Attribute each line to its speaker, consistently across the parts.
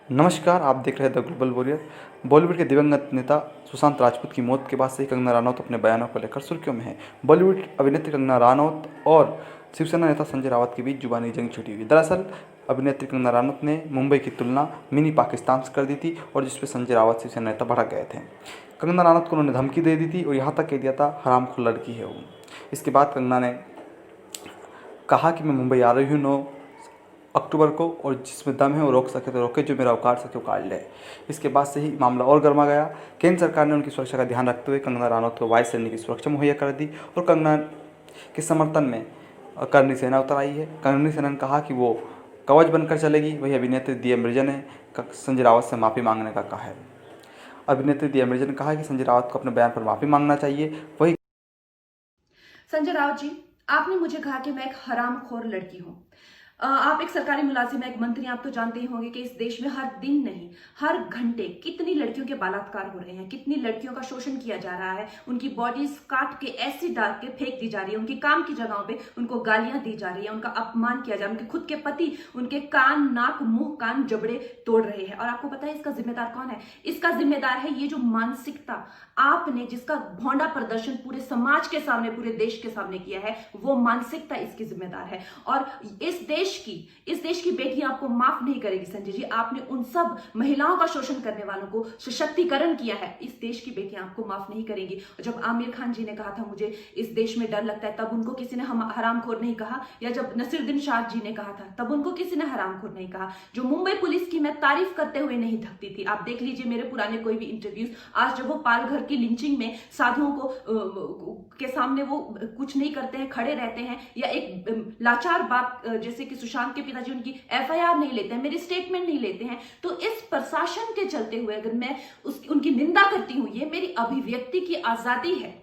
Speaker 1: नमस्कार, आप देख रहे हैं द ग्लोबल वॉरियर। बॉलीवुड के दिवंगत नेता सुशांत राजपूत की मौत के बाद से ही कंगना रनौत अपने बयानों को लेकर सुर्खियों में है। बॉलीवुड अभिनेत्री कंगना रनौत और शिवसेना नेता संजय राउत के बीच जुबानी जंग छिड़ी हुई। दरअसल अभिनेत्री कंगना रनौत ने मुंबई की तुलना मिनी पाकिस्तान से कर दी थी और जिसपे संजय राउत शिवसेना नेता भड़क गए थे। कंगना रनौत को उन्होंने धमकी दे दी थी और यहाँ तक कह दिया था हरामखोर लड़की है वो। इसके बाद कंगना ने कहा कि मैं मुंबई आ रही हूँ 9 अक्टूबर को और जिसमें दम है वो रोक सके तो रोके, जो मेरा उखाड़ सके उखाड़ ले। इसके बाद से ही मामला और गर्मा गया। केंद्र सरकार ने उनकी सुरक्षा का ध्यान रखते हुए कंगना रनौत को वायु सेना की सुरक्षा मुहैया कर दी और कंगना के समर्थन में करनी सेना उतर आई है। करनी सेना ने कहा कि वो कवच बनकर चलेगी। वही अभिनेत्री दिया मिर्जा ने संजय राउत से माफ़ी मांगने का कहा है। अभिनेत्री दिया मिर्जा ने कहा कि संजय राउत को अपने बयान पर माफ़ी मांगना चाहिए। वही
Speaker 2: संजय राउत जी, आपने मुझे कहा कि मैं एक हरामखोर लड़की हूं। आप एक सरकारी मुलाजिम हैं, एक मंत्री, आप तो जानते ही होंगे कि इस देश में हर दिन नहीं हर घंटे कितनी लड़कियों के बलात्कार हो रहे हैं, कितनी लड़कियों का शोषण किया जा रहा है, उनकी बॉडीज काट के ऐसी डाल के फेंक दी जा रही है, उनकी काम की जगहों पे उनको गालियां दी जा रही है, उनका अपमान किया जा रहा है, उनके खुद के पति उनके कान, नाक, मुंह, कान, जबड़े तोड़ रहे हैं। और आपको पता है इसका जिम्मेदार कौन है? इसका जिम्मेदार है ये जो मानसिकता आपने, जिसका भौंडा प्रदर्शन पूरे समाज के सामने, पूरे देश के सामने किया है, वो मानसिकता इसकी जिम्मेदार है। और इस देश की बेटियां आपको माफ नहीं करेगी संजय जी। आपने उन सब महिलाओं का शोषण करने वालों को सशक्तिकरण किया है, इस देश की बेटियां आपको माफ नहीं करेंगी। जब आमिर खान जी ने कहा था मुझे इस देश में डर लगता है, तब उनको किसी ने हरामखोर नहीं कहा, या जब नसीरुद्दीन शाह जी ने कहा था तब उनको किसी ने हरामखोर नहीं कहा। जो मुंबई पुलिस की मैं तारीफ करते हुए नहीं थकती थी, आप देख लीजिए मेरे पुराने कोई भी इंटरव्यूज। आज जब वो पालघर की लिंचिंग में साधुओं को के सामने वो कुछ नहीं करते हैं, खड़े रहते हैं, या एक लाचार बात जैसे कि सुशांत के पिताजी उनकी एफआईआर नहीं लेते हैं, मेरी स्टेटमेंट नहीं लेते हैं, तो इस प्रशासन के चलते हुए अगर मैं उनकी निंदा करती हूं, ये मेरी अभिव्यक्ति की आजादी है,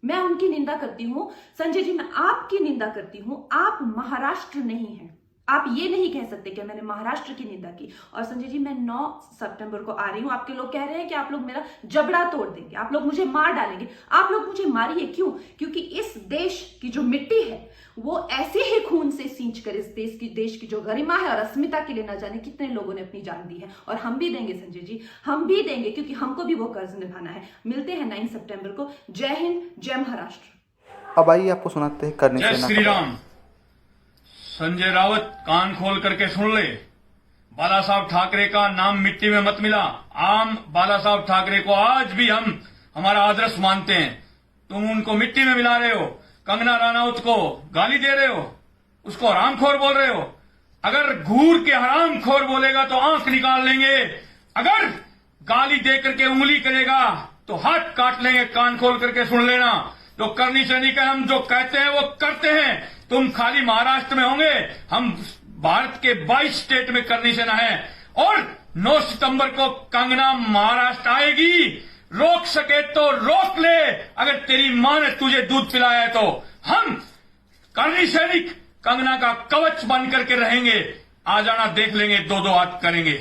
Speaker 2: मैं उनकी निंदा करती हूं। संजय जी, मैं आपकी निंदा करती हूं, आप महाराष्ट्र नहीं हैं, आप ये नहीं कह सकते कि मैंने महाराष्ट्र की निंदा की। और संजय जी, मैं 9 सितंबर को आ रही हूं। आपके लोग कह रहे हैं कि आप लोग मेरा जबड़ा तोड़ देंगे, आप लोग मुझे मार डालेंगे। आप लोग मुझे मारिए, क्यों? क्योंकि इस देश की जो मिट्टी है वो ऐसे ही खून से सींच कर इस देश की जो गरिमा है और अस्मिता के लिए न जाने कितने लोगों ने अपनी जान दी है। और हम भी देंगे संजय जी, हम भी देंगे, क्योंकि हमको भी वो कर्ज निभाना है। मिलते हैं 9 सितंबर को। जय हिंद, जय महाराष्ट्र।
Speaker 1: अब आइए आपको सुनाते हैं करनी
Speaker 3: जय
Speaker 1: सेना
Speaker 3: श्री राम। संजय राउत, कान खोल करके सुन ले। बाला साहब ठाकरे का नाम मिट्टी में मत मिला। आम बाला साहब ठाकरे को आज भी हम हमारा आदर्श मानते हैं। तुम उनको मिट्टी में मिला रहे हो। कंगना रनौत को गाली दे रहे हो, उसको हरामखोर बोल रहे हो। अगर घूर के हरामखोर बोलेगा तो आंख निकाल लेंगे, अगर गाली दे करके उंगली करेगा तो हाथ काट लेंगे। कान खोल करके सुन लेना। तो करनी सैनिक हम जो कहते हैं वो करते हैं। तुम खाली महाराष्ट्र में होंगे, हम भारत के 22 स्टेट में करनी सेना है। और 9 सितंबर को कंगना महाराष्ट्र आएगी। रोक सके तो रोक ले, अगर तेरी मां ने तुझे दूध पिलाया है तो। हम करनी सैनिक कंगना का कवच बन करके रहेंगे। आ जाना, देख लेंगे, 2-2 हाथ करेंगे।